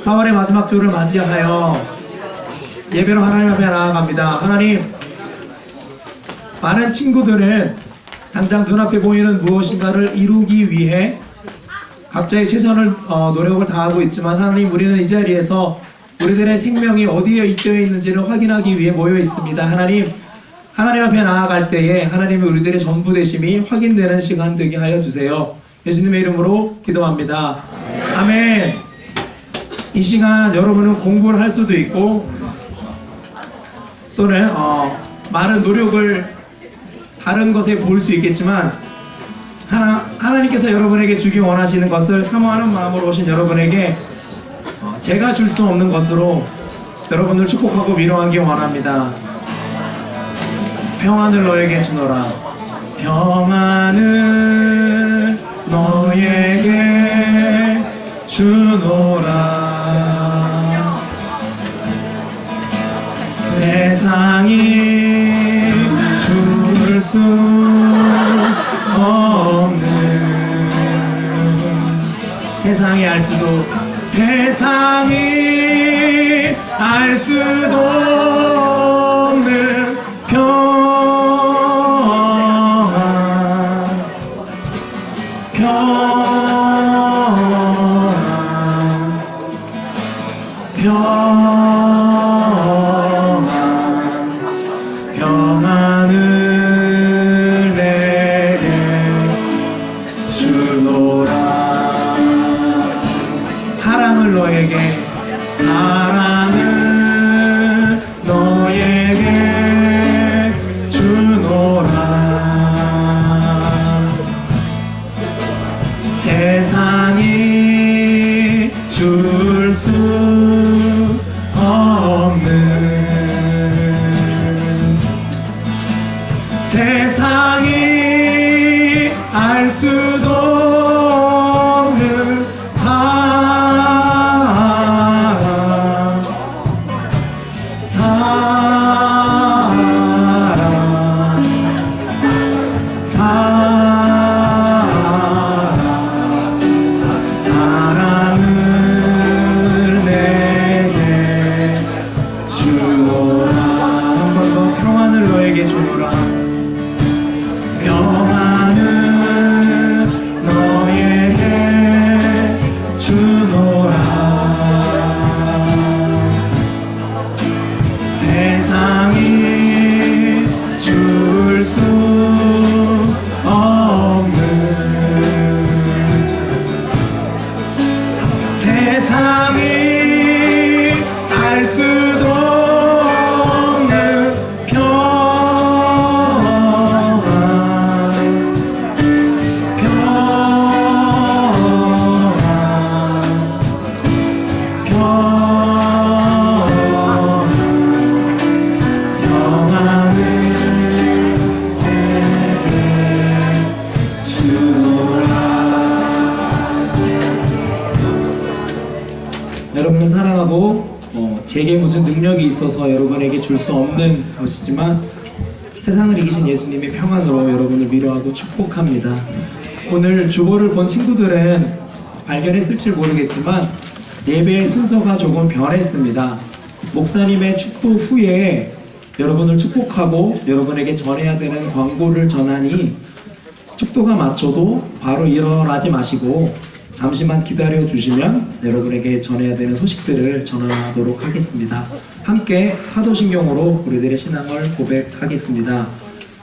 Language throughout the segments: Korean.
4월의 마지막 주를 맞이하여 예배로 하나님 앞에 나아갑니다. 하나님, 많은 친구들은 당장 눈앞에 보이는 무엇인가를 이루기 위해 각자의 최선을 노력을 다하고 있지만, 하나님, 우리는 이 자리에서 우리들의 생명이 어디에 잇대어 있는지를 확인하기 위해 모여 있습니다. 하나님 앞에 나아갈 때에 하나님이 우리들의 전부 되심이 확인되는 시간 되게 하여 주세요. 예수님의 이름으로 기도합니다. 아멘. 이 시간 여러분은 공부를 할 수도 있고 또는 많은 노력을 다른 것에 볼 수 있겠지만, 하나님께서 여러분에게 주기 원하시는 것을 사모하는 마음으로 오신 여러분에게 제가 줄 수 없는 것으로 여러분을 축복하고 위로하기 원합니다. 평안을 너에게 주노라. 평안을 너에게 주노라. 세상이 줄 수 없는, 세상이 알 수도 없는 평안을 내게 주노라. 사랑을 너에게 주노라. 세상이 줄 수 없는, 세상이 알 수도 없는 사랑을 내게 주노라. 한 번 더 평안을 너에게 주노라. 평안을 너에게 주노라. 세상이 줄 수 없는, 세상이 알 수도 없는 평안을 내게 주노라. 여러분을 사랑하고 제게 무슨 능력이 있어서 여러분에게 줄 수 없는 것이지만, 세상을 이기신 예수님의 평안으로 여러분을 위로하고 축복합니다. 오늘 주보를 본 친구들은 발견했을지 모르겠지만 예배의 순서가 조금 변했습니다. 목사님의 축도 후에 여러분을 축복하고 여러분에게 전해야 되는 광고를 전하니, 축도가 마쳐도 바로 일어나지 마시고 잠시만 기다려 주시면 여러분에게 전해야 되는 소식들을 전하도록 하겠습니다. 함께 사도신경으로 우리들의 신앙을 고백하겠습니다.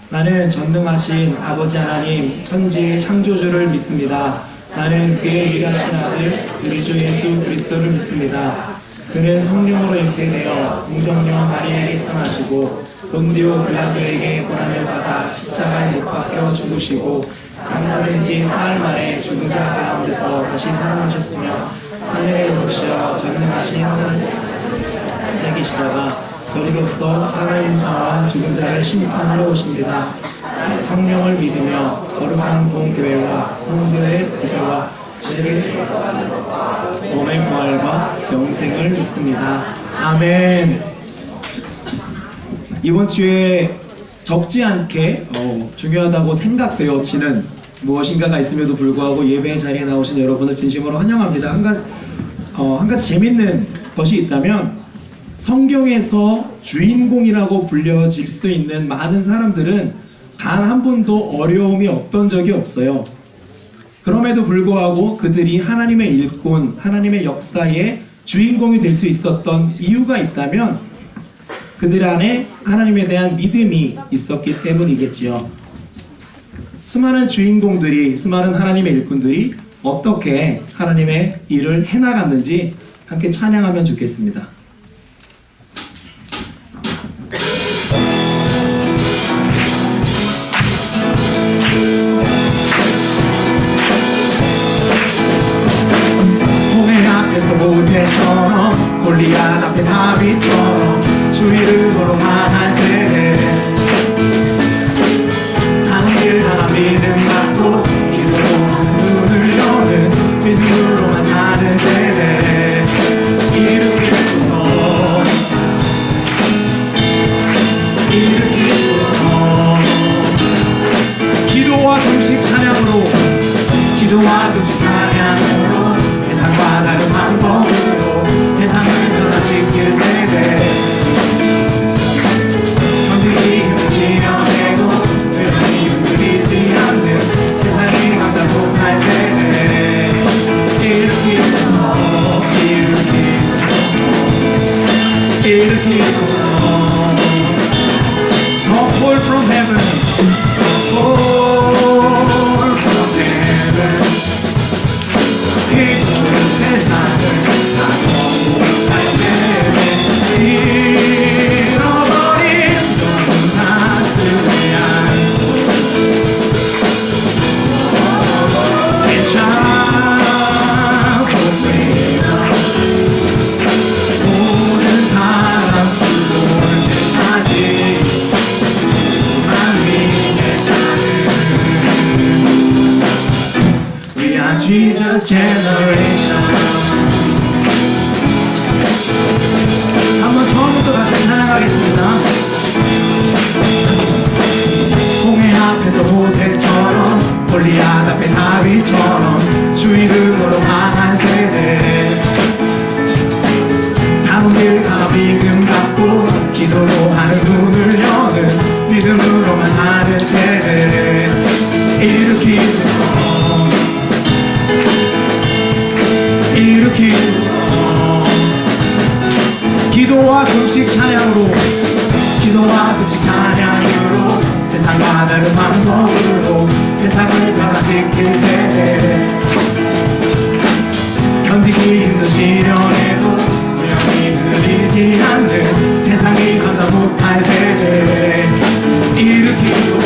나는 전능하신 아버지 하나님, 천지의 창조주를 믿습니다. 나는 그의 일하신 아들 우리 주 예수 그리스도를 믿습니다. 그는 성령으로 잉태되어 공정녀 마리아에게 상하시고 본디오 빌라도에게 고난을 받아 십자가에 못 박혀 죽으시고 감사된 지 사흘 만에 죽은 자 가운데서 다시 살아나셨으며 하늘에 오르시어 전능하신 하나님께 계시다가 저리로서 살아있는 자와 죽은 자를 심판하러 오십니다. 성령을 믿으며 거룩한 공교회와 성도의 구제와 죄를 몸의 부활과 영생을 믿습니다. 아멘. 이번 주에 적지 않게 중요하다고 생각되어지는 무엇인가가 있음에도 불구하고 예배의 자리에 나오신 여러분을 진심으로 환영합니다. 한 가지 재밌는 것이 있다면 성경에서 주인공이라고 불려질 수 있는 많은 사람들은 단 한 번도 어려움이 없던 적이 없어요. 그럼에도 불구하고 그들이 하나님의 일꾼, 하나님의 역사의 주인공이 될 수 있었던 이유가 있다면 그들 안에 하나님에 대한 믿음이 있었기 때문이겠지요. 수많은 주인공들이, 수많은 하나님의 일꾼들이 어떻게 하나님의 일을 해나갔는지 함께 찬양하면 좋겠습니다. 홍해 앞에서 모세처럼 골리앗 앞에 다윗처럼 주 이름으로 강한 세대 상길 하나 믿음 갖고 기도로 눈을 여는 믿음으로만 사는 세대 일으키소서 일으키소서 기도와 금식 찬양으로 기도와 금식 찬양으로 세상과 다른 방법으로 세상을 변화시킬 세대 견디기 힘든 시련에도 여전히 흔들리지 않는 세상이 감당못할 세대 일으키소서 일으키소서 일으키소서 Don't fall from heaven fall from heaven 기도는 세상을 다 전부 다 세대 잃어버린 너는 나를 안고 괜찮고 모든 사람 죽을 때까지 주만 위해 사는 We are Jesus generation 한번 처음부터 다시 찬양하겠습니다. 홍해 앞에서 모세처럼 골리앗 앞에 다윗처럼 주 이름으로 강한 세대 사문길 가나 믿음 갖고 기도로 하는 문을 여는 믿음으로만 사는 세대 일으키소서 일으키소서 기도와 금식 찬양으로 기도와 금식 찬양으로 세상과 다른 방법으로 세상을 변화시킬 세대 견디기 힘든 시련에도 우연히 흔들리지 않는 세상이 감당 못할 세대 일으키소서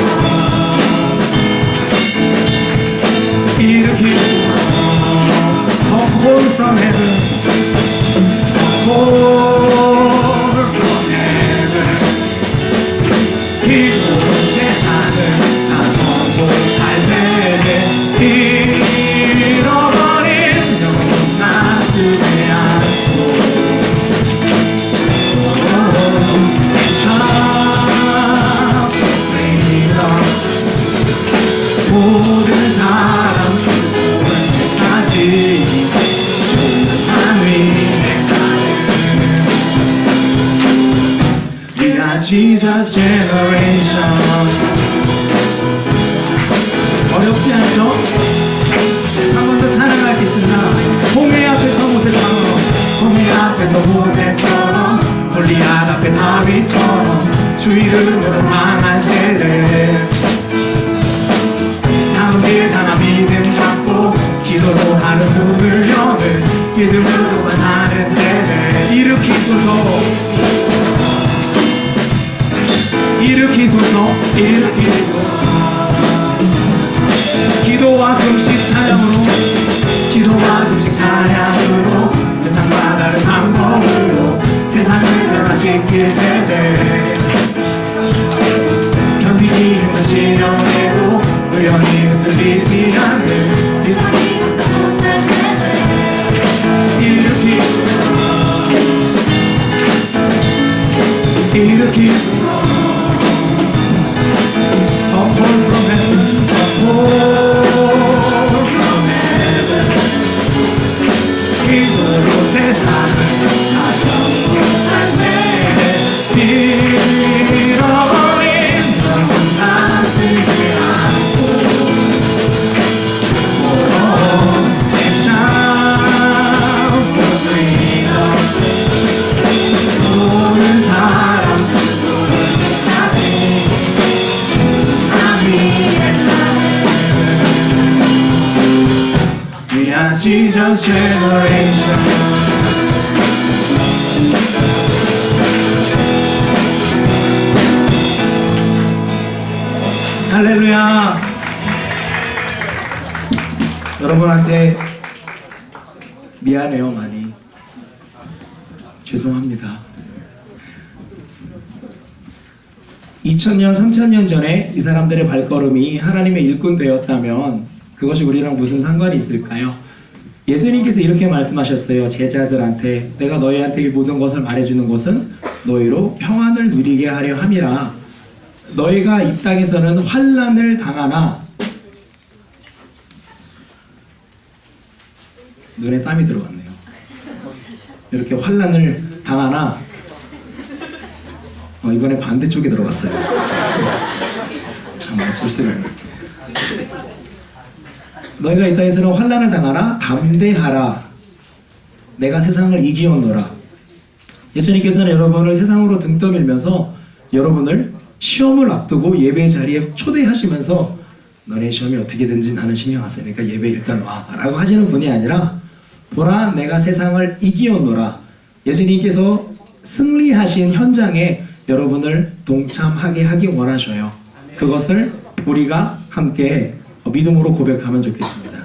일으키소서 Come fall from heaven fall from heaven 기도로 세상을 다 정복할 세대 잃어버린 영혼 나스에 안고 모든 사람 죽을 때까지 주만 위해 가는 We are Jesus generation 어렵지 않죠? 한 번 더 찬양하겠습니다. 홍해 앞에서 모세처럼 홍해 앞에서 모세처럼 골리앗 앞에 다윗처럼 주 이름으로 강한 세대 사문길 하나 믿음 갖고 기도로 하는 문을 여는 믿음으로만 사는 세대 일으키소서 일으키소서 일으키소서 기도와 금식 찬양으로 기도와 금식 찬양으로 세상과 다른 방법으로 세상을 변화시킬 세대 견디기 힘든 시련에도 우연히 흔들리지 않는 세상이 감당 못할 세대 일으키소서 Come fall from heaven fall from heaven 기도로 generation. 할렐루야. 여러분한테 미안해요. 많이 죄송합니다. 2000년, 3000년 전에 이 사람들의 발걸음이 하나님의 일꾼 되었다면 그것이 우리랑 무슨 상관이 있을까요? 예수님께서 이렇게 말씀하셨어요. 제자들한테 내가 너희한테 이 모든 것을 말해주는 것은 너희로 평안을 누리게 하려 함이라. 너희가 이 땅에서는 환난을 당하나, 눈에 땀이 들어갔네요. 이렇게 환난을 당하나, 이번에 반대쪽에 들어갔어요. 참 어쩔 너희가 이 땅에서는 환난을 당하나 담대하라. 내가 세상을 이기었노라. 예수님께서는 여러분을 세상으로 등 떠밀면서 여러분을 시험을 앞두고 예배 자리에 초대하시면서 너네 시험이 어떻게 된지 나는 신경 안 쓰니까 예배 일단 와 라고 하시는 분이 아니라, 보라 내가 세상을 이기었노라. 예수님께서 승리하신 현장에 여러분을 동참하게 하기 원하셔요. 그것을 우리가 함께 믿음으로 고백하면 좋겠습니다.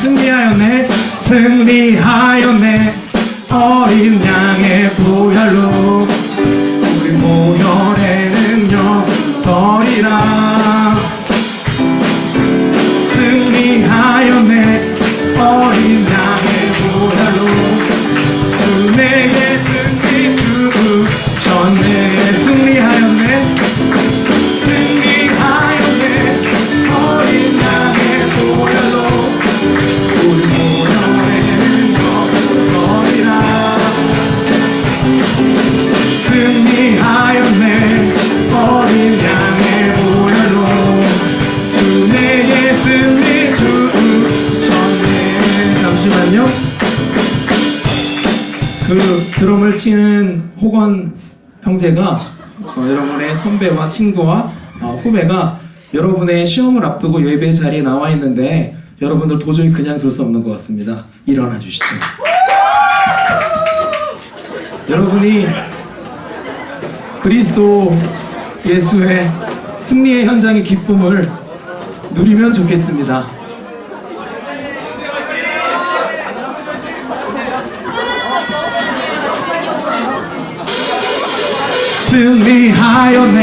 승리하였네, 승리하였네. 어린 양의 보혈로 우리 보혈의 능력 서리라. 승리하였네, 어린 양의 보혈로 주 내게 승리 주셨네. 승리하였네, 승리하였네. 어린 양의 보혈로 우리 보혈의 능력 서리라. 승리하였네, 어린 양의 보혈로 주 내게 승리 주셨네. 잠시만요. 그 드럼을 치는 호건 형제가 여러분의 선배와 친구와 후배가 여러분의 시험을 앞두고 예배 자리에 나와 있는데 여러분들 도저히 그냥 둘 수 없는 것 같습니다. 일어나 주시죠. 여러분이 그리스도 예수의 승리의 현장의 기쁨을 누리면 좋겠습니다. 승리하였네,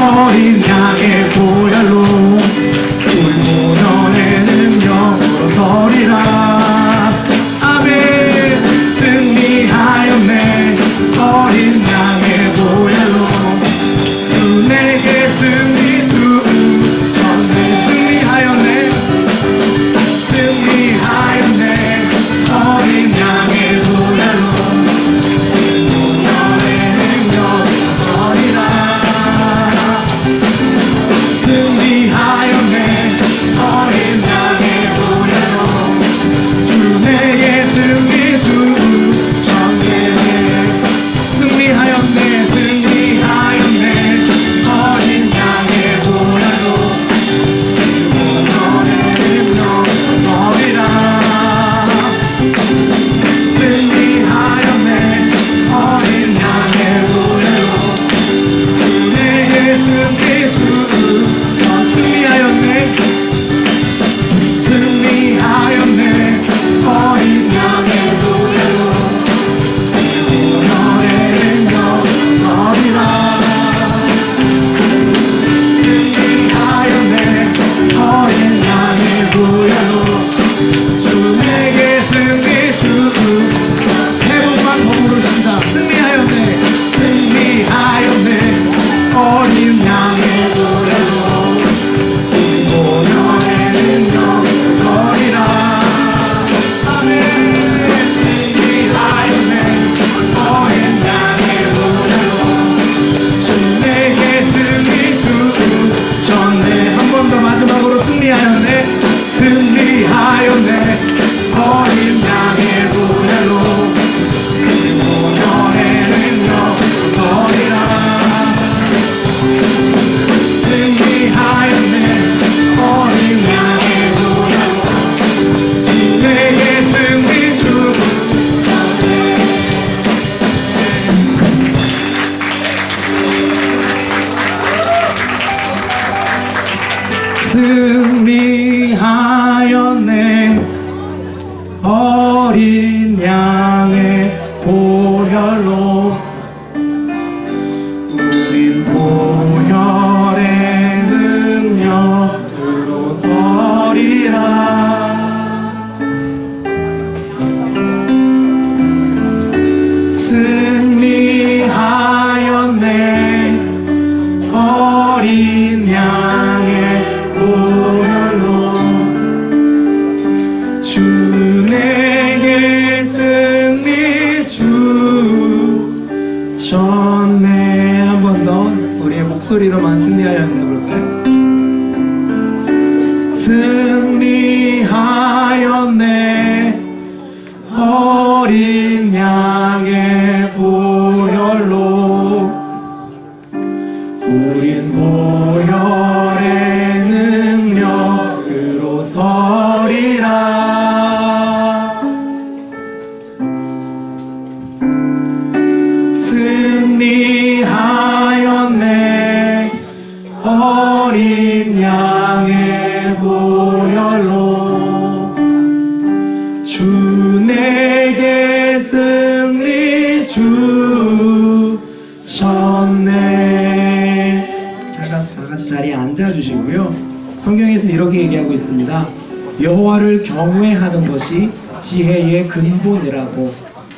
어린 양의 보혈로 우리 보혈의 능력으로 서리라. 아멘. 승리하였네, 어린 양의 보혈로 주 내게 승리 주셨네. 승리하였네, 승리하였네. 어린 양의 보혈로 보혈의 능력 서리라. 승리하였네, 어린 양의 보혈로 주 내게 승리 주셨네. 승리하였네, 승리하였네. 어린 양의 보혈로 보혈의 능력 서리라. 승리하였네, 어린 양의 보혈로 주 내게 승리 주셨네. 승리하였네, 승리하였네. 어린 양의 보혈로 보혈의 능력 서리라. 승리하였네, 어린 양의 보혈로 주 내게 승리 주셨네. 세 번만 더 부르십니다. 승리하였네, 승리하였네. 어린 양의 보혈로 승리하였네. 어린 양의 보혈로 우린 보혈의 능력으로 서리라. 승리하였네. 어린 양의 보혈로 주 내게 승리 주셨네. 한 번 더 우리의 목소리로만 승리하였네 볼까요? 승리하였네. 어린 양의 보혈로 우린 보혈의 능력으로 서리라. 승리하였네. 어린 양의 보혈로 주 내게 승리 주셨네. 다 같이 자리에 앉아주시고요. 성경에서는 이렇게 얘기하고 있습니다. 여호와를 경외하는 것이 지혜의 근본이라고.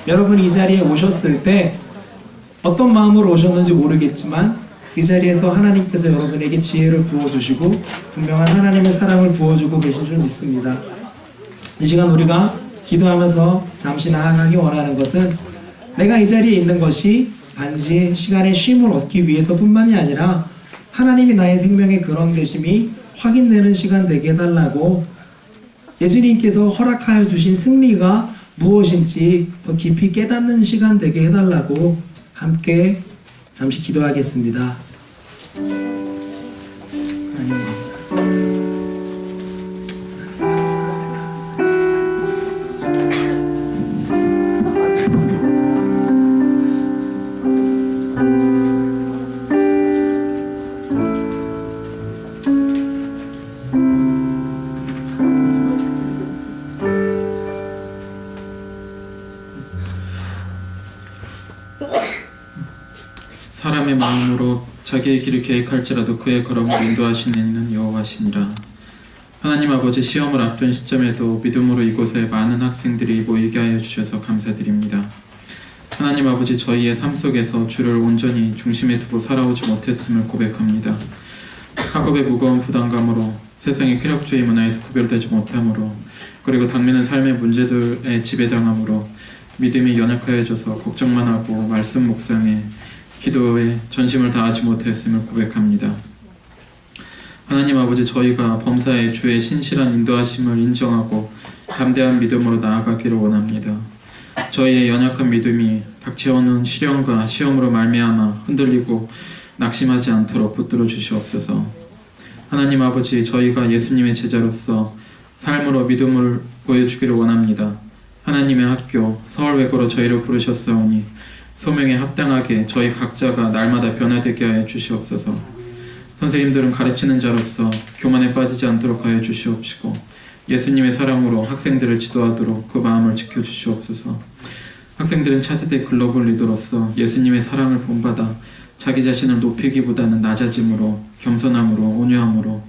여러분 이 자리에 오셨을 때 어떤 마음으로 오셨는지 모르겠지만 이 자리에서 하나님께서 여러분에게 지혜를 부어주시고 분명한 하나님의 사랑을 부어주고 계신 줄 믿습니다. 이 시간 우리가 기도하면서 잠시 나아가기 원하는 것은 내가 이 자리에 있는 것이 단지 시간의 쉼을 얻기 위해서뿐만이 아니라 하나님이 나의 생명의 그런 되심이 확인되는 시간 되게 해달라고, 예수님께서 허락하여 주신 승리가 무엇인지 더 깊이 깨닫는 시간 되게 해달라고 함께 잠시 기도하겠습니다. 하나님 감사합니다. 사람의 마음으로 자기의 길을 계획할지라도 그의 걸음을 인도하시는 이는 여호와시니라. 하나님 아버지, 시험을 앞둔 시점에도 믿음으로 이곳에 많은 학생들이 모이게 하여 주셔서 감사드립니다. 하나님 아버지, 저희의 삶 속에서 주를 온전히 중심에 두고 살아오지 못했음을 고백합니다. 학업의 무거운 부담감으로, 세상의 쾌락주의 문화에서 구별되지 못함으로, 그리고 당면한 삶의 문제들에 지배당함으로 믿음이 연약하여져서 걱정만 하고 말씀 묵상에 기도에 전심을 다하지 못했음을 고백합니다. 하나님 아버지, 저희가 범사에 주의 신실한 인도하심을 인정하고 담대한 믿음으로 나아가기를 원합니다. 저희의 연약한 믿음이 닥쳐오는 시련과 시험으로 말미암아 흔들리고 낙심하지 않도록 붙들어 주시옵소서. 하나님 아버지, 저희가 예수님의 제자로서 삶으로 믿음을 보여주기를 원합니다. 하나님의 학교 서울외고로 저희를 부르셨사오니 소명에 합당하게 저희 각자가 날마다 변화되게 하여 주시옵소서. 선생님들은 가르치는 자로서 교만에 빠지지 않도록 하여 주시옵시고 예수님의 사랑으로 학생들을 지도하도록 그 마음을 지켜주시옵소서. 학생들은 차세대 글로벌 리더로서 예수님의 사랑을 본받아 자기 자신을 높이기보다는 낮아짐으로, 겸손함으로, 온유함으로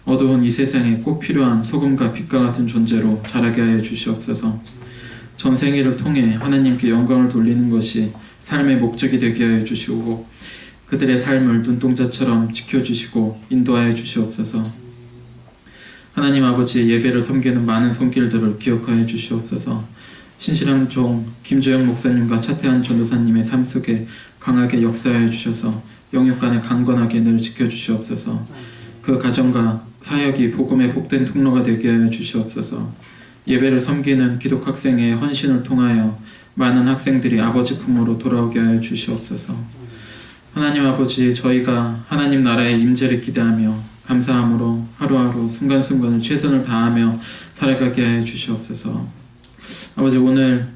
어두운 이 세상에 꼭 필요한 소금과 빛과 같은 존재로 자라게 하여 주시옵소서. 전 생애를 통해 하나님께 영광을 돌리는 것이 삶의 목적이 되게 하여 주시고 그들의 삶을 눈동자처럼 지켜주시고 인도하여 주시옵소서. 하나님 아버지, 예배를 섬기는 많은 손길들을 기억하여 주시옵소서. 신실한 종 김조영 목사님과 차태한 전도사님의 삶 속에 강하게 역사하여 주셔서 영육간에 강건하게 늘 지켜주시옵소서. 그 가정과 사역이 복음의 복된 통로가 되게 하여 주시옵소서. 예배를 섬기는 기독학생의 헌신을 통하여 많은 학생들이 아버지 품으로 돌아오게 하여 주시옵소서. 하나님 아버지, 저희가 하나님 나라의 임재를 기대하며 감사함으로 하루하루 순간순간을 최선을 다하며 살아가게 하여 주시옵소서. 아버지, 오늘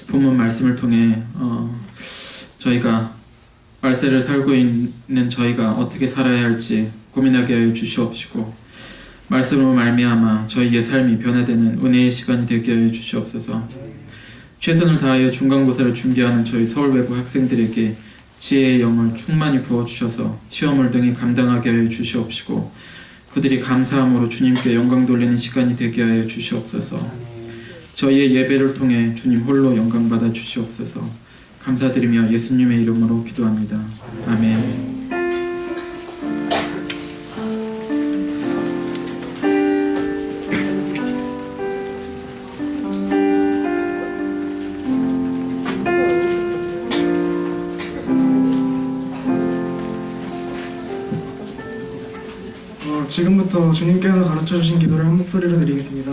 본문 말씀을 통해 저희가 말세를 살고 있는 저희가 어떻게 살아야 할지 고민하게 하여 주시옵시고 말씀으로 말미암아 저희의 삶이 변화되는 은혜의 시간이 되게 하여 주시옵소서. 최선을 다하여 중간고사를 준비하는 저희 서울외부 학생들에게 지혜의 영을 충만히 부어주셔서 시험을 등에 감당하게 하여 주시옵시고 그들이 감사함으로 주님께 영광 돌리는 시간이 되게 하여 주시옵소서. 저희의 예배를 통해 주님 홀로 영광 받아 주시옵소서. 감사드리며 예수님의 이름으로 기도합니다. 아멘. 지금부터 주님께서 가르쳐주신 기도를 한 목소리로 드리겠습니다.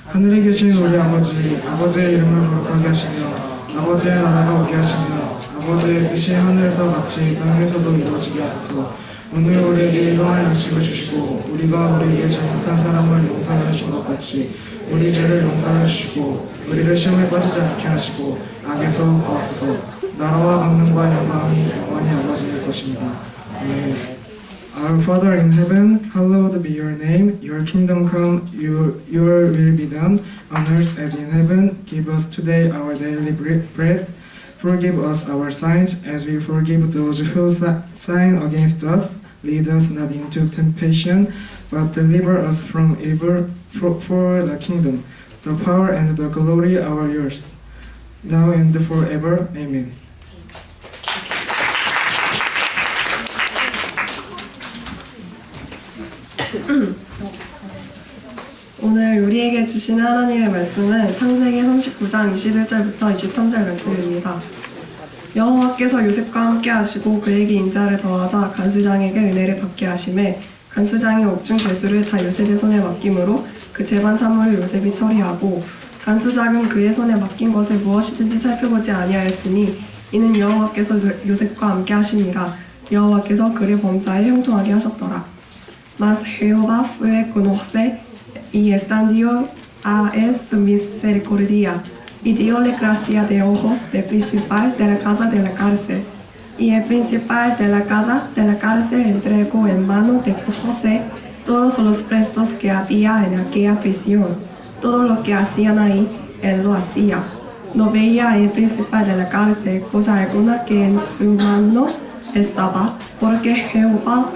하늘에 계신 우리 아버지, 아버지의 이름을 거룩하게 하시며 아버지의 나라가 오게 하시며 아버지의 뜻이 하늘에서 같이 땅에서도 이루어지게 하소서. 오늘 우리에게 일용할 양식을 주시고 우리가 우리에게 잘못한 사람을 용서하여 준 것 같이 우리 죄를 용서하여 주시고 우리를 시험에 빠지지 않게 하시고 악에서 구하소서. 나라와 강능과 영광이 영원히 아버지의 것입니다. 아멘. Our Father in heaven, hallowed be your name. Your kingdom come, your will be done, on earth as in heaven. Give us today our daily bread. Forgive us our sins, as we forgive those who sin against us. Lead us not into temptation, but deliver us from evil. For the kingdom, the power, and the glory are yours, now and forever. Amen. 오늘 우리에게 주신 하나님의 말씀은 창세기 39장 21절부터 23절 말씀입니다. 여호와께서 요셉과 함께 하시고 그에게 인자를 더하사 간수장에게 은혜를 받게 하심에 간수장이 옥중 죄수를 다 요셉의 손에 맡김으로 그 재반 사물을 요셉이 처리하고 간수장은 그의 손에 맡긴 것을 무엇이든지 살펴보지 아니하였으니 이는 여호와께서 요셉과 함께 하심이라. 여호와께서 그를 범사에 형통하게 하셨더라. Mas Jehová fue con José y extendió a él su misericordia y diole gracia de ojos del principal de la casa de la cárcel. Y el principal de la casa de la cárcel entregó en mano de José todos los presos que había en aquella prisión. Todo lo que hacían ahí, él lo hacía. No veía el principal de la cárcel cosa alguna que en su mano estaba, porque Jehová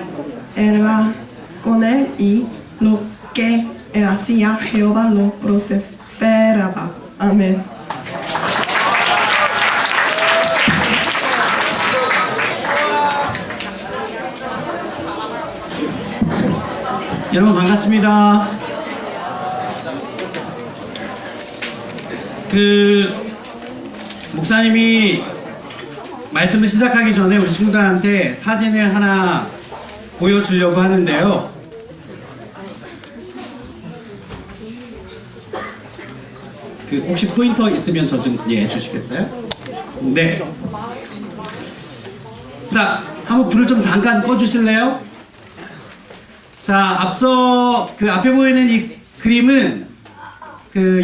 era con él y lo que él hacía, Jehová lo prosperaba. Amén. 여러분 반갑습니다. 목사님이 말씀을 시작하기 전에 우리 친구들한테 사진을 하나 보여주려고 하는데요. 혹시 포인터 있으면 저 좀 해주시겠어요? 네. 자, 한번 불을 좀 잠깐 꺼주실래요? 자, 앞서 앞에 보이는 이 그림은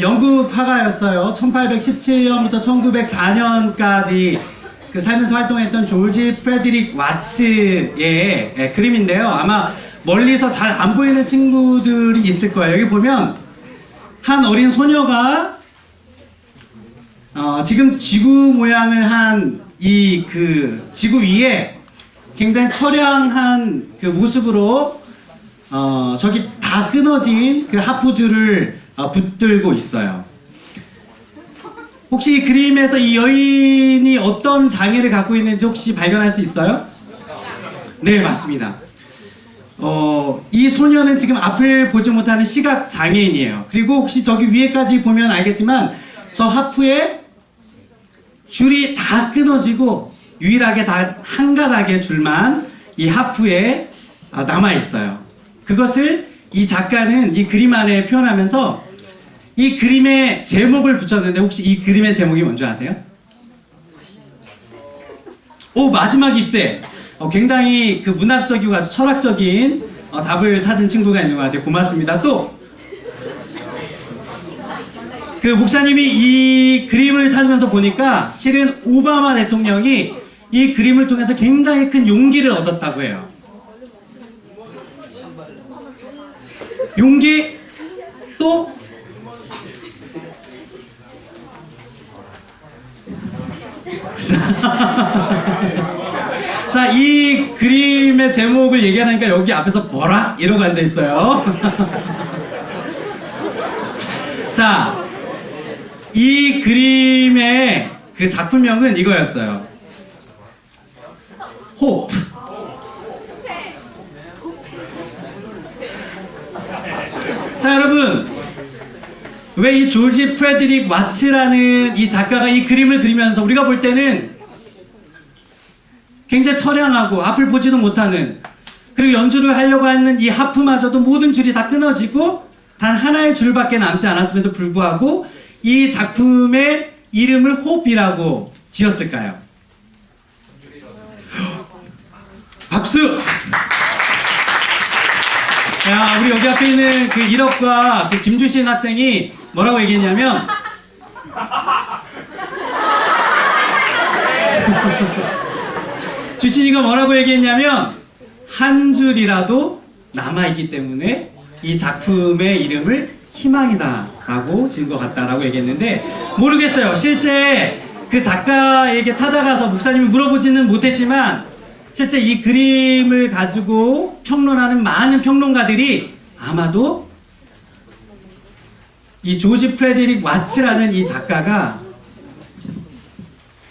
영국 화가였어요. 1817년부터 1904년까지 살면서 활동했던 조지 프레드릭 와츠의 그림인데요. 아마 멀리서 잘 안 보이는 친구들이 있을 거예요. 여기 보면 한 어린 소녀가 지금 지구 모양을 한 이 지구 위에 굉장히 처량한 모습으로 저기 다 끊어진 하프줄을 붙들고 있어요. 혹시 이 그림에서 이 여인이 어떤 장애를 갖고 있는지 혹시 발견할 수 있어요? 네, 맞습니다. 이 소녀는 지금 앞을 보지 못하는 시각 장애인이에요. 그리고 혹시 저기 위에까지 보면 알겠지만 저 하프에 줄이 다 끊어지고 유일하게 단 한 가닥의 줄만 이 하프에 남아 있어요. 그것을 이 작가는 이 그림 안에 표현하면서 이 그림의 제목을 붙였는데 혹시 이 그림의 제목이 뭔지 아세요? 마지막 ipse. 굉장히 문학적이고 아주 철학적인 답을 찾은 친구가 있는 것 같아요. 고맙습니다. 또 목사님이 이 그림을 찾으면서 보니까 실은 오바마 대통령이 이 그림을 통해서 굉장히 큰 용기를 얻었다고 해요. 용기 또 자, 이 그림의 제목을 얘기하니까 여기 앞에서 뭐라? 이러고 앉아 있어요. 자, 이 그림의 그 작품명은 이거였어요. 호프. 자, 여러분, 왜 이 조지 프레드릭 와츠라는 이 작가가 이 그림을 그리면서 우리가 볼 때는 굉장히 처량하고 앞을 보지도 못하는, 그리고 연주를 하려고 하는 이 하프마저도 모든 줄이 다 끊어지고 단 하나의 줄밖에 남지 않았음에도 불구하고 이 작품의 이름을 호프라고 지었을까요? 박수! 야, 우리 여기 앞에 있는 그 1학과 그 김주신 학생이 뭐라고 얘기했냐면 주신이가 뭐라고 얘기했냐면 한 줄이라도 남아있기 때문에 이 작품의 이름을 희망이다 라고 지은 것 같다 라고 얘기했는데, 모르겠어요. 실제 그 작가에게 찾아가서 목사님이 물어보지는 못했지만 실제 이 그림을 가지고 평론하는 많은 평론가들이 아마도 이 조지 프레드릭 와츠라는 이 작가가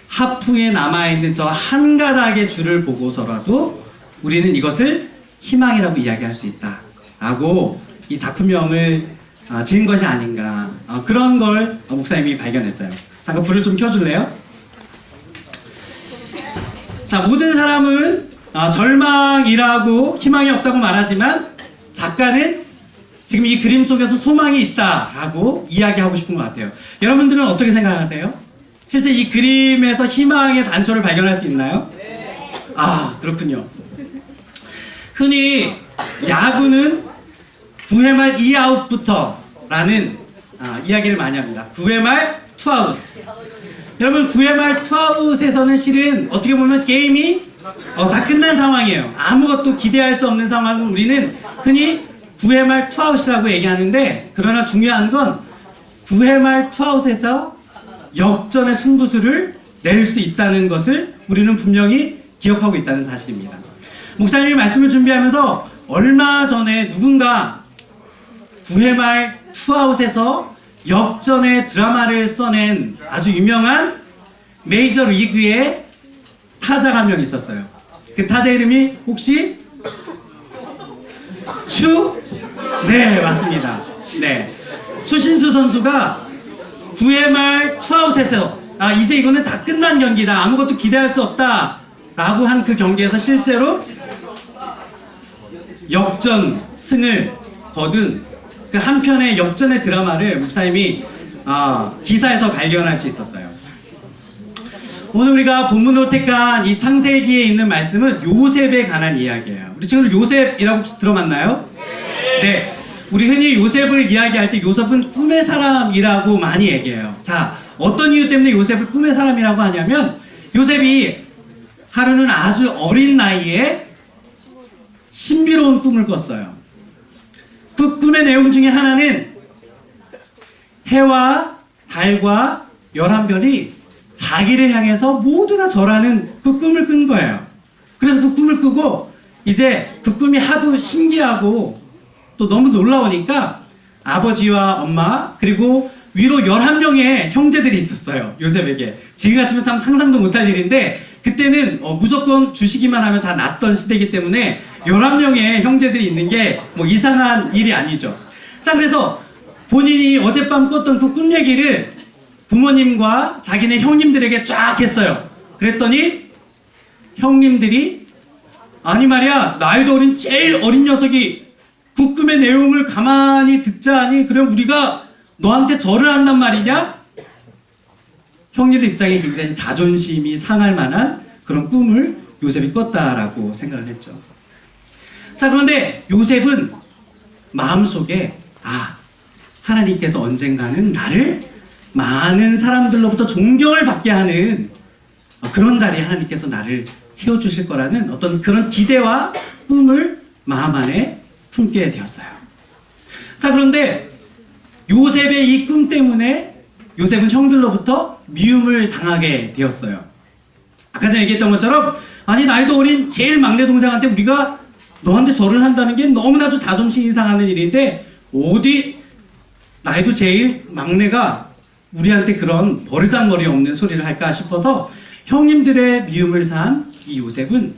하프에 남아있는 저 한 가닥의 줄을 보고서라도 우리는 이것을 희망이라고 이야기할 수 있다 라고 이 작품명을 지은 것이 아닌가, 그런 걸 목사님이 발견했어요. 잠깐 불을 좀 켜줄래요? 자, 모든 사람은 절망이라고 희망이 없다고 말하지만 작가는 지금 이 그림 속에서 소망이 있다라고 이야기하고 싶은 것 같아요. 여러분들은 어떻게 생각하세요? 실제 이 그림에서 희망의 단초를 발견할 수 있나요? 아, 그렇군요. 흔히 야구는 9회 말 2아웃부터 라는 이야기를 많이 합니다. 9회 말 2아웃. 여러분, 9회 말 2아웃에서는 실은 어떻게 보면 게임이 다 끝난 상황이에요. 아무것도 기대할 수 없는 상황을 우리는 흔히 9회 말 2아웃이라고 얘기하는데, 그러나 중요한 건 9회 말 2아웃에서 역전의 승부수를 낼 수 있다는 것을 우리는 분명히 기억하고 있다는 사실입니다. 목사님이 말씀을 준비하면서 얼마 전에 누군가 9회 말 2아웃에서 역전의 드라마를 써낸 아주 유명한 메이저 리그의 타자가 한 명 있었어요. 그 타자 이름이 혹시 네, 맞습니다. 네, 추신수 선수가 9회 말 2아웃에서 이제 이거는 다 끝난 경기다, 아무것도 기대할 수 없다 라고 한 그 경기에서 실제로 역전 승을 거둔 그 한 편의 역전의 드라마를 목사님이 기사에서 발견할 수 있었어요. 오늘 우리가 본문으로 택한 이 창세기에 있는 말씀은 요셉에 관한 이야기예요. 우리 친구들 요셉이라고 혹시 들어봤나요? 네. 우리 흔히 요셉을 이야기할 때 요셉은 꿈의 사람이라고 많이 얘기해요. 자, 어떤 이유 때문에 요셉을 꿈의 사람이라고 하냐면, 요셉이 하루는 아주 어린 나이에 신비로운 꿈을 꿨어요. 그 꿈의 내용 중에 하나는 해와 달과 11별이 자기를 향해서 모두 다 절하는 그 꿈을 꾼 거예요. 그래서 그 꿈을 꾸고 이제 그 꿈이 하도 신기하고 또 너무 놀라우니까 아버지와 엄마 그리고 위로 11명의 형제들이 있었어요. 요셉에게. 지금 같으면 참 상상도 못할 일인데 그때는 무조건 주시기만 하면 다 났던 시대이기 때문에 11명의 형제들이 있는 게 뭐 이상한 일이 아니죠. 자, 그래서 본인이 어젯밤 꿨던 그 꿈 얘기를 부모님과 자기네 형님들에게 쫙 했어요. 그랬더니 형님들이 아니 말이야, 나이도 어린 제일 어린 녀석이 그 꿈의 내용을 가만히 듣자 하니 그럼 우리가 너한테 절을 한단 말이냐? 형님들 입장에 굉장히 자존심이 상할 만한 그런 꿈을 요셉이 꿨다라고 생각을 했죠. 자, 그런데 요셉은 마음속에 하나님께서 언젠가는 나를 많은 사람들로부터 존경을 받게 하는 그런 자리에 하나님께서 나를 세워주실 거라는 어떤 그런 기대와 꿈을 마음 안에 품게 되었어요. 자, 그런데 요셉의 이 꿈 때문에 요셉은 형들로부터 미움을 당하게 되었어요. 아까 전에 얘기했던 것처럼 아니 나이도 어린 제일 막내 동생한테 우리가 너한테 절을 한다는 게 너무나도 자존심이 상하는 일인데 어디 나이도 제일 막내가 우리한테 그런 버르장머리 없는 소리를 할까 싶어서 형님들의 미움을 산 이 요셉은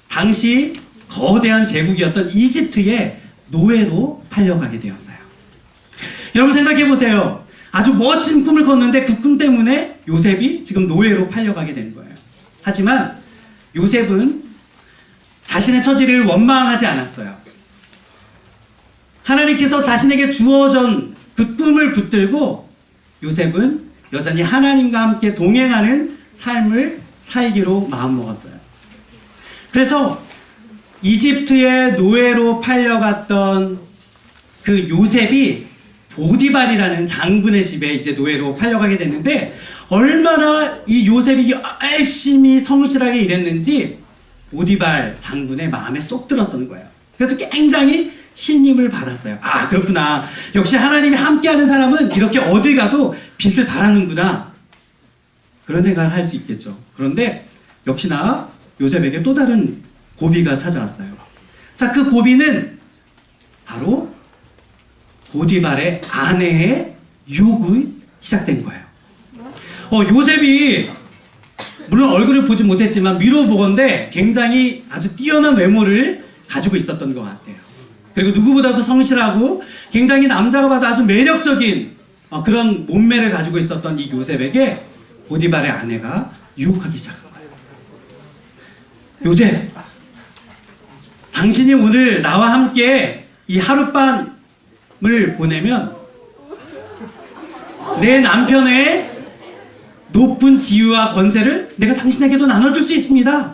당시 거대한 제국이었던 이집트의 노예로 팔려가게 되었어요. 여러분 생각해 보세요. 아주 멋진 꿈을 꿨는데 그 꿈 때문에 요셉이 지금 노예로 팔려가게 된 거예요. 하지만 요셉은 자신의 처지를 원망하지 않았어요. 하나님께서 자신에게 주어진 그 꿈을 붙들고 요셉은 여전히 하나님과 함께 동행하는 삶을 살기로 마음먹었어요. 그래서 이집트의 노예로 팔려갔던 그 요셉이 보디발이라는 장군의 집에 이제 노예로 팔려가게 됐는데 얼마나 이 요셉이 열심히 성실하게 일했는지 보디발 장군의 마음에 쏙 들었던 거예요. 그래서 굉장히 신임을 받았어요. 아, 그렇구나. 역시 하나님이 함께하는 사람은 이렇게 어딜 가도 빛을 발하는구나. 그런 생각을 할 수 있겠죠. 그런데 역시나 요셉에게 또 다른 고비가 찾아왔어요. 자, 그 고비는 바로 보디발의 아내의 유혹이 시작된 거예요. 요셉이 물론 얼굴을 보지 못했지만 미로 보건대 굉장히 아주 뛰어난 외모를 가지고 있었던 것 같아요. 그리고 누구보다도 성실하고 굉장히 남자가 봐도 아주 매력적인 그런 몸매를 가지고 있었던 이 요셉에게 보디발의 아내가 유혹하기 시작한 거예요. 요셉, 당신이 오늘 나와 함께 이 하룻밤을 보내면 내 남편의 높은 지위와 권세를 내가 당신에게도 나눠줄 수 있습니다.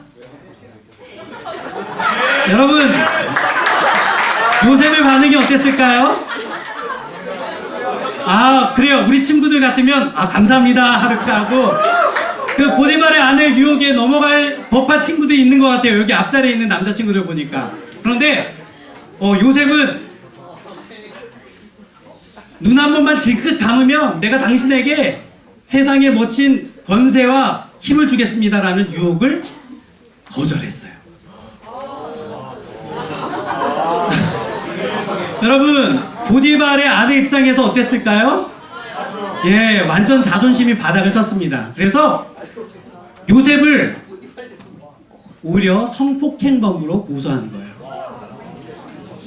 여러분, 요셉의 반응이 어땠을까요? 아, 그래요. 우리 친구들 같으면 감사합니다 이렇게 하고 그 보디발의 아내 유혹에 넘어갈 법한 친구들이 있는 것 같아요. 여기 앞자리에 있는 남자친구들 보니까. 그런데 요셉은 눈 한 번만 질끗 감으면 내가 당신에게 세상의 멋진 권세와 힘을 주겠습니다라는 유혹을 거절했어요. 여러분, 보디발의 아내 입장에서 어땠을까요? 예, 완전 자존심이 바닥을 쳤습니다. 그래서 요셉을 오히려 성폭행범으로 고소하는 거예요.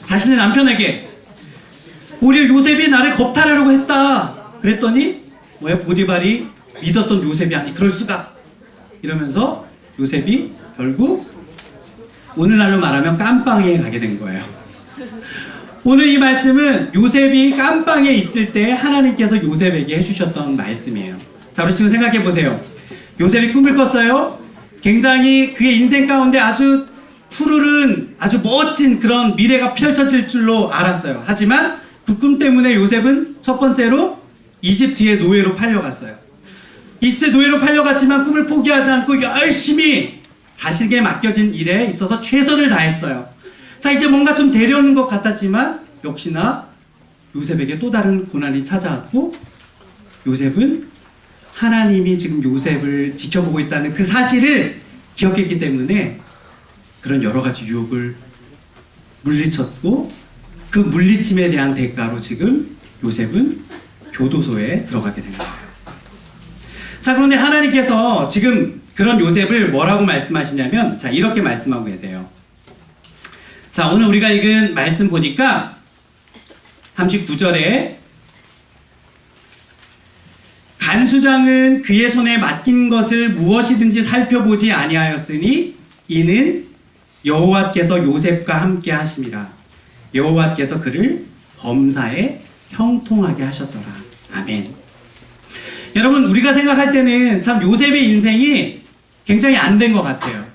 자신의 남편에게 오히려 요셉이 나를 겁탈하려고 했다. 그랬더니 보디발이 믿었던 요셉이 아니 그럴 수가 이러면서 요셉이 결국 오늘날로 말하면 깜빵에 가게 된 거예요. 오늘 이 말씀은 요셉이 깜빵에 있을 때 하나님께서 요셉에게 해주셨던 말씀이에요. 자, 우리 지금 생각해 보세요. 요셉이 꿈을 꿨어요. 굉장히 그의 인생 가운데 아주 푸르른 아주 멋진 그런 미래가 펼쳐질 줄로 알았어요. 하지만 그 꿈 때문에 요셉은 첫 번째로 이집트의 노예로 팔려갔어요. 이집트 노예로 팔려갔지만 꿈을 포기하지 않고 열심히 자신에게 맡겨진 일에 있어서 최선을 다했어요. 자, 이제 뭔가 좀 데려오는 것 같았지만 역시나 요셉에게 또 다른 고난이 찾아왔고 요셉은 하나님이 지금 요셉을 지켜보고 있다는 그 사실을 기억했기 때문에 그런 여러 가지 유혹을 물리쳤고 그 물리침에 대한 대가로 지금 요셉은 교도소에 들어가게 된 거예요. 자, 그런데 하나님께서 지금 그런 요셉을 뭐라고 말씀하시냐면 자, 이렇게 말씀하고 계세요. 자, 오늘 우리가 읽은 말씀 보니까 39절에 간수장은 그의 손에 맡긴 것을 무엇이든지 살펴보지 아니하였으니 이는 여호와께서 요셉과 함께 하심이라. 여호와께서 그를 범사에 형통하게 하셨더라. 아멘. 여러분, 우리가 생각할 때는 참 요셉의 인생이 굉장히 안 된 것 같아요.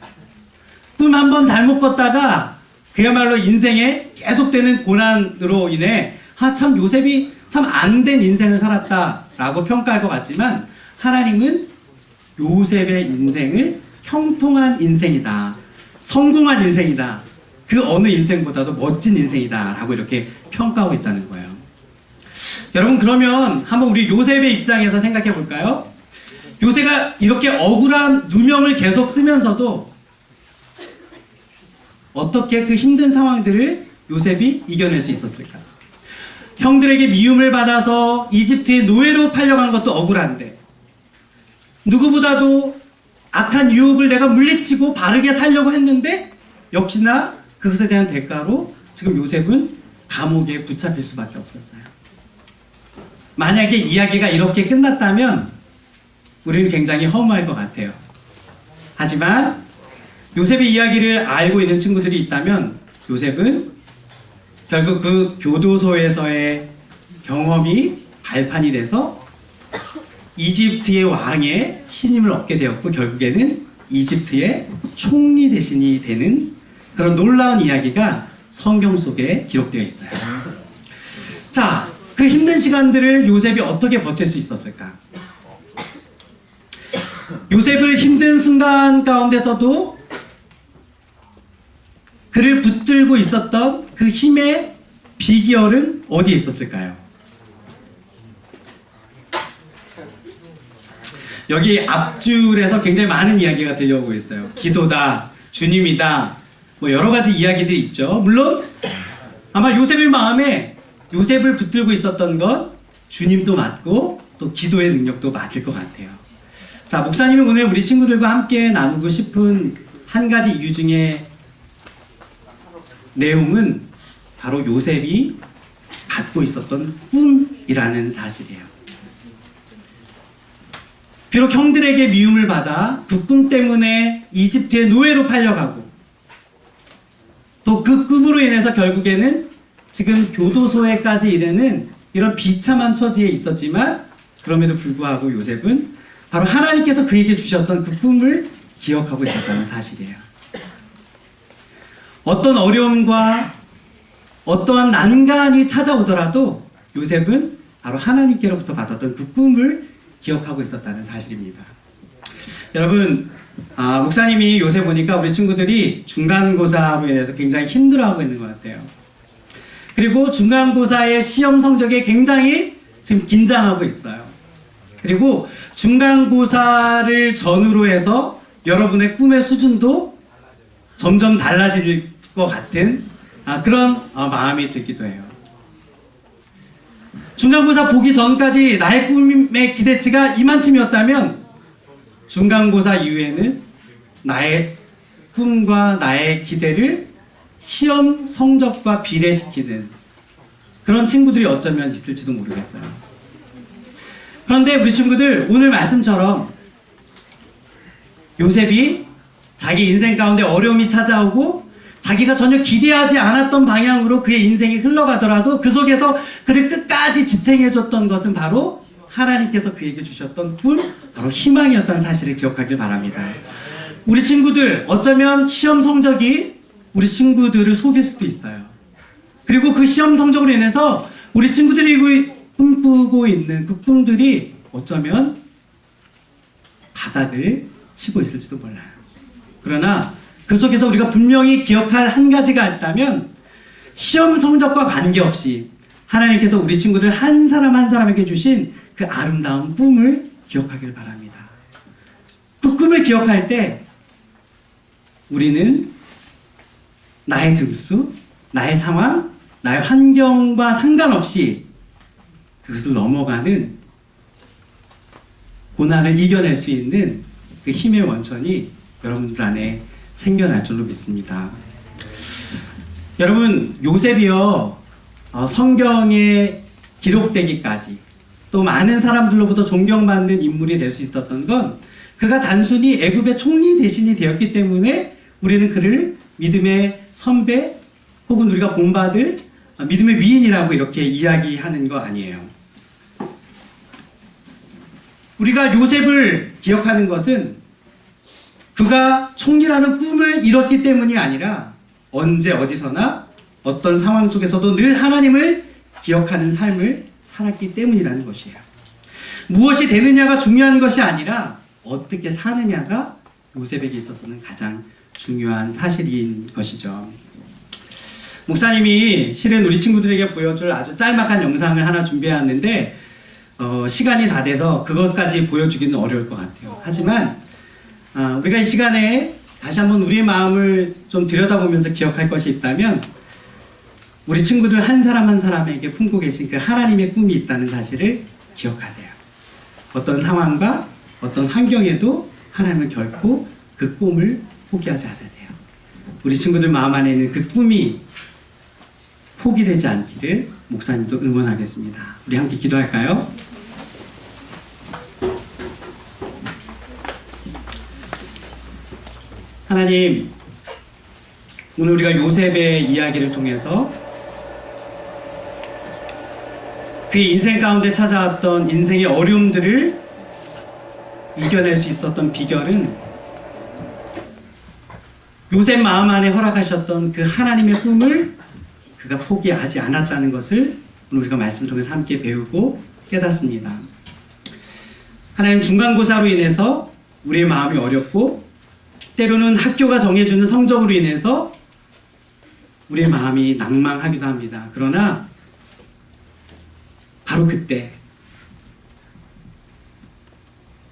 꿈 한 번 잘못 꿨다가 그야말로 인생에 계속되는 고난으로 인해 참 요셉이 참 안 된 인생을 살았다라고 평가할 것 같지만 하나님은 요셉의 인생을 형통한 인생이다, 성공한 인생이다, 그 어느 인생보다도 멋진 인생이다 라고 이렇게 평가하고 있다는 거예요. 여러분, 그러면 한번 우리 요셉의 입장에서 생각해 볼까요? 요셉가 이렇게 억울한 누명을 계속 쓰면서도 어떻게 그 힘든 상황들을 요셉이 이겨낼 수 있었을까? 형들에게 미움을 받아서 이집트의 노예로 팔려간 것도 억울한데, 누구보다도 악한 유혹을 내가 물리치고 바르게 살려고 했는데 역시나 그것에 대한 대가로 지금 요셉은 감옥에 붙잡힐 수밖에 없었어요. 만약에 이야기가 이렇게 끝났다면 우리는 굉장히 허무할 것 같아요. 하지만 요셉의 이야기를 알고 있는 친구들이 있다면 요셉은 결국 그 교도소에서의 경험이 발판이 돼서 이집트의 왕의 신임을 얻게 되었고, 결국에는 이집트의 총리 대신이 되는 그런 놀라운 이야기가 성경 속에 기록되어 있어요. 자, 그 힘든 시간들을 요셉이 어떻게 버틸 수 있었을까? 요셉을 힘든 순간 가운데서도 그를 붙들고 있었던 그 힘의 비결은 어디에 있었을까요? 여기 앞줄에서 굉장히 많은 이야기가 들려오고 있어요. 기도다, 주님이다, 뭐 여러 가지 이야기들이 있죠. 물론 아마 요셉의 마음에 요셉을 붙들고 있었던 건 주님도 맞고 또 기도의 능력도 맞을 것 같아요. 자, 목사님이 오늘 우리 친구들과 함께 나누고 싶은 한 가지 이유 중에 내용은 바로 요셉이 갖고 있었던 꿈이라는 사실이에요. 비록 형들에게 미움을 받아 그 꿈 때문에 이집트의 노예로 팔려가고, 또 그 꿈으로 인해서 결국에는 지금 교도소에까지 이르는 이런 비참한 처지에 있었지만, 그럼에도 불구하고 요셉은 바로 하나님께서 그에게 주셨던 그 꿈을 기억하고 있었다는 사실이에요. 어떤 어려움과 어떠한 난간이 찾아오더라도 요셉은 바로 하나님께로부터 받았던 그 꿈을 기억하고 있었다는 사실입니다. 여러분, 목사님이 요새 보니까 우리 친구들이 중간고사로 인해서 굉장히 힘들어하고 있는 것 같아요. 그리고 중간고사의 시험 성적에 굉장히 지금 긴장하고 있어요. 그리고 중간고사를 전후로 해서 여러분의 꿈의 수준도 점점 달라질 것 같은 그런 마음이 들기도 해요. 중간고사 보기 전까지 나의 꿈의 기대치가 이만큼이었다면 중간고사 이후에는 나의 꿈과 나의 기대를 시험 성적과 비례시키는 그런 친구들이 어쩌면 있을지도 모르겠어요. 그런데 우리 친구들, 오늘 말씀처럼 요셉이 자기 인생 가운데 어려움이 찾아오고 자기가 전혀 기대하지 않았던 방향으로 그의 인생이 흘러가더라도 그 속에서 그를 끝까지 지탱해줬던 것은 바로 하나님께서 그에게 주셨던 꿈, 바로 희망이었다는 사실을 기억하길 바랍니다. 우리 친구들, 어쩌면 시험 성적이 우리 친구들을 속일 수도 있어요. 그리고 그 시험 성적으로 인해서 우리 친구들이 꿈꾸고 있는 그 꿈들이 어쩌면 바닥을 치고 있을지도 몰라요. 그러나 그 속에서 우리가 분명히 기억할 한 가지가 있다면, 시험 성적과 관계없이 하나님께서 우리 친구들 한 사람 한 사람에게 주신 그 아름다운 꿈을 기억하길 바랍니다. 그 꿈을 기억할 때 우리는 나의 등수, 나의 상황, 나의 환경과 상관없이 그것을 넘어가는, 고난을 이겨낼 수 있는 그 힘의 원천이 여러분들 안에 생겨날 줄로 믿습니다. 여러분, 요셉이요, 성경에 기록되기까지 또 많은 사람들로부터 존경받는 인물이 될 수 있었던 건 그가 단순히 애굽의 총리 대신이 되었기 때문에 우리는 그를 믿음의 선배 혹은 우리가 본받을 믿음의 위인이라고 이렇게 이야기하는 거 아니에요. 우리가 요셉을 기억하는 것은 그가 총리라는 꿈을 이뤘기 때문이 아니라 언제 어디서나 어떤 상황 속에서도 늘 하나님을 기억하는 삶을 살았기 때문이라는 것이에요. 무엇이 되느냐가 중요한 것이 아니라 어떻게 사느냐가 요셉에게 있어서는 가장 중요한 사실인 것이죠. 목사님이 실은 우리 친구들에게 보여줄 아주 짤막한 영상을 하나 준비해왔는데 시간이 다 돼서 그것까지 보여주기는 어려울 것 같아요. 하지만 우리가 이 시간에 다시 한번 우리의 마음을 좀 들여다보면서 기억할 것이 있다면 우리 친구들 한 사람 한 사람에게 품고 계신 그 하나님의 꿈이 있다는 사실을 기억하세요. 어떤 상황과 어떤 환경에도 하나님은 결코 그 꿈을 포기하지 않으세요. 우리 친구들 마음 안에 있는 그 꿈이 포기되지 않기를 목사님도 응원하겠습니다. 우리 함께 기도할까요? 하나님, 오늘 우리가 요셉의 이야기를 통해서 그의 인생 가운데 찾아왔던 인생의 어려움들을 이겨낼 수 있었던 비결은 요셉 마음 안에 허락하셨던 그 하나님의 꿈을 그가 포기하지 않았다는 것을 오늘 우리가 말씀 통해서 함께 배우고 깨닫습니다. 하나님, 중간고사로 인해서 우리의 마음이 어렵고 때로는 학교가 정해주는 성적으로 인해서 우리의 마음이 낭망하기도 합니다. 그러나 바로 그때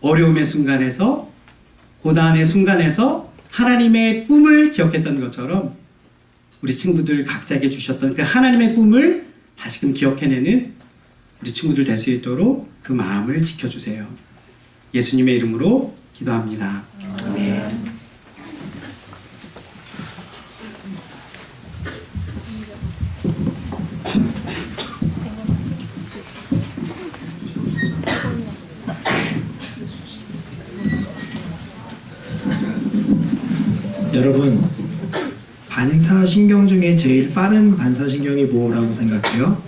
어려움의 순간에서, 고난의 순간에서 하나님의 꿈을 기억했던 것처럼 우리 친구들 각자에게 주셨던 그 하나님의 꿈을 다시금 기억해내는 우리 친구들 될 수 있도록 그 마음을 지켜주세요. 예수님의 이름으로 기도합니다. 아멘. 여러분, 반사신경 중에 제일 빠른 반사신경이 뭐라고 생각해요?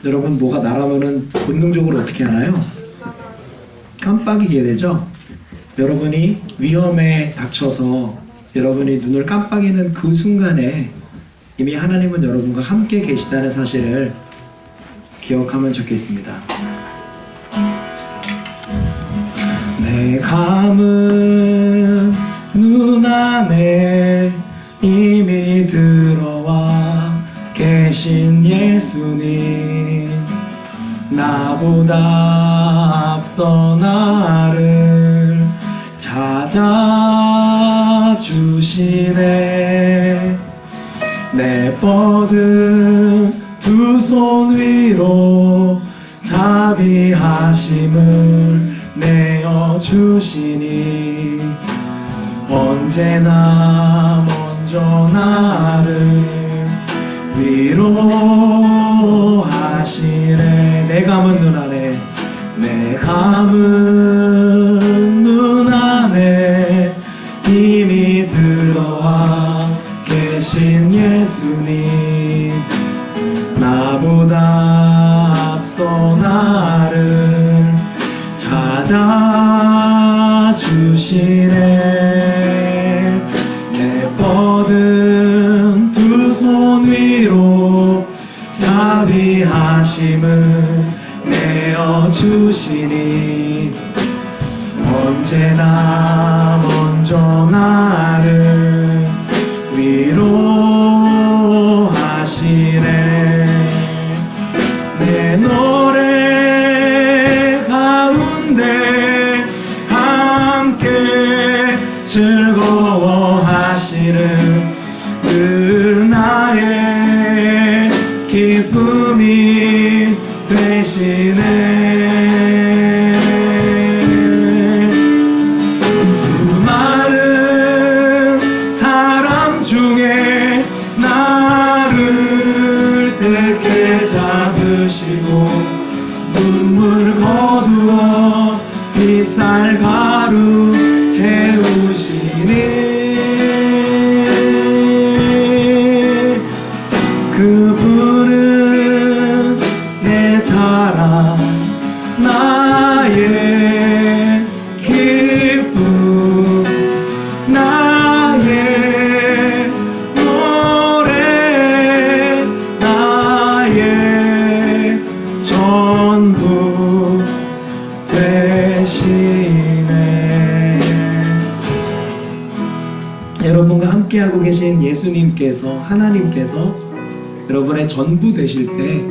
여러분, 뭐가 날아오면 본능적으로 어떻게 하나요? 깜빡이게 되죠? 여러분이 위험에 닥쳐서 여러분이 눈을 깜빡이는 그 순간에 이미 하나님은 여러분과 함께 계시다는 사실을 기억하면 좋겠습니다. 내 감은 눈 안에 이미 들어와 계신 예수님, 나보다 앞서 나를 찾아주시네. 내 뻗은 두 손 위로 자비하심을 내어주시니 언제나 먼저 나를 위로하시네. 내 감은 눈 안에, 내 감은 눈 안에 이미 들어와 계신 예수님, 나보다 앞서 나를 찾아주시네. 내 뻗은 두 손 위로 자비하심을 내어주시니 언제나 먼저 나를 위로하시네. 내 노래 가운데 함께 즐거워하시는 늘 나의 기쁨이 되시네. 수많은 사람 중에 나를 택해 잡으시고 눈물 거두어 빗살 가루 채우시니 그분은 내 자랑, 나의 기쁨, 나의 노래, 나의 저 하나님께서 여러분의 전부 되실 때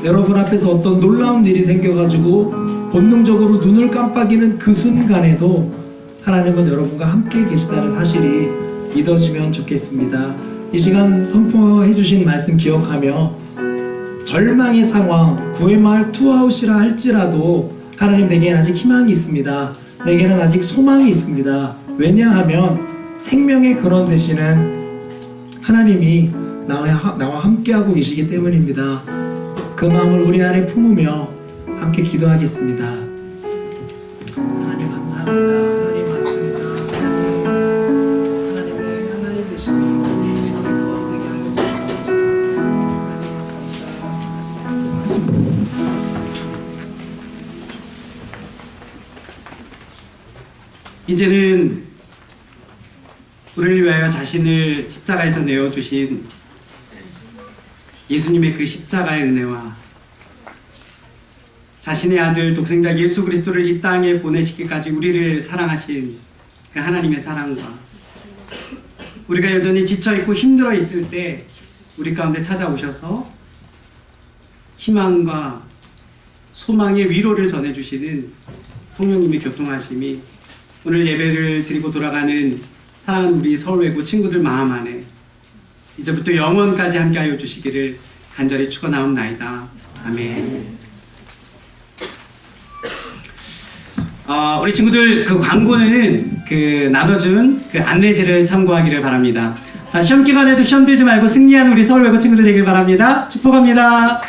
여러분 앞에서 어떤 놀라운 일이 생겨가지고 본능적으로 눈을 깜빡이는 그 순간에도 하나님은 여러분과 함께 계시다는 사실이 믿어지면 좋겠습니다. 이 시간 선포해 주신 말씀 기억하며 절망의 상황, 구의 마을 투아웃이라 할지라도 하나님 내게는 아직 희망이 있습니다. 내게는 아직 소망이 있습니다. 왜냐하면 생명의 근원 되시는 하나님이 나와 함께하고 계시기 때문입니다. 그 마음을 우리 안에 품으며 함께 기도하겠습니다. 하나님 감사합니다. 하나님 맞습니다. 하나님 되시니 우리 생명의 근원 되게 하여 주시옵소서. 하나님 맞습니다. 이제는 우리를 위하여 자신을 십자가에서 내어주신 예수님의 그 십자가의 은혜와 자신의 아들 독생자 예수 그리스도를 이 땅에 보내시기까지 우리를 사랑하신 그 하나님의 사랑과 우리가 여전히 지쳐있고 힘들어 있을 때 우리 가운데 찾아오셔서 희망과 소망의 위로를 전해주시는 성령님의 교통하심이 오늘 예배를 드리고 돌아가는 사랑하는 우리 서울외고 친구들 마음 안에 이제부터 영원까지 함께하여 주시기를 간절히 축원하옵나이다. 아멘. 우리 친구들 그 광고는 그 나눠준 그 안내지를 참고하기를 바랍니다. 자, 시험 기간에도 시험 들지 말고 승리하는 우리 서울외고 친구들 되길 바랍니다. 축복합니다.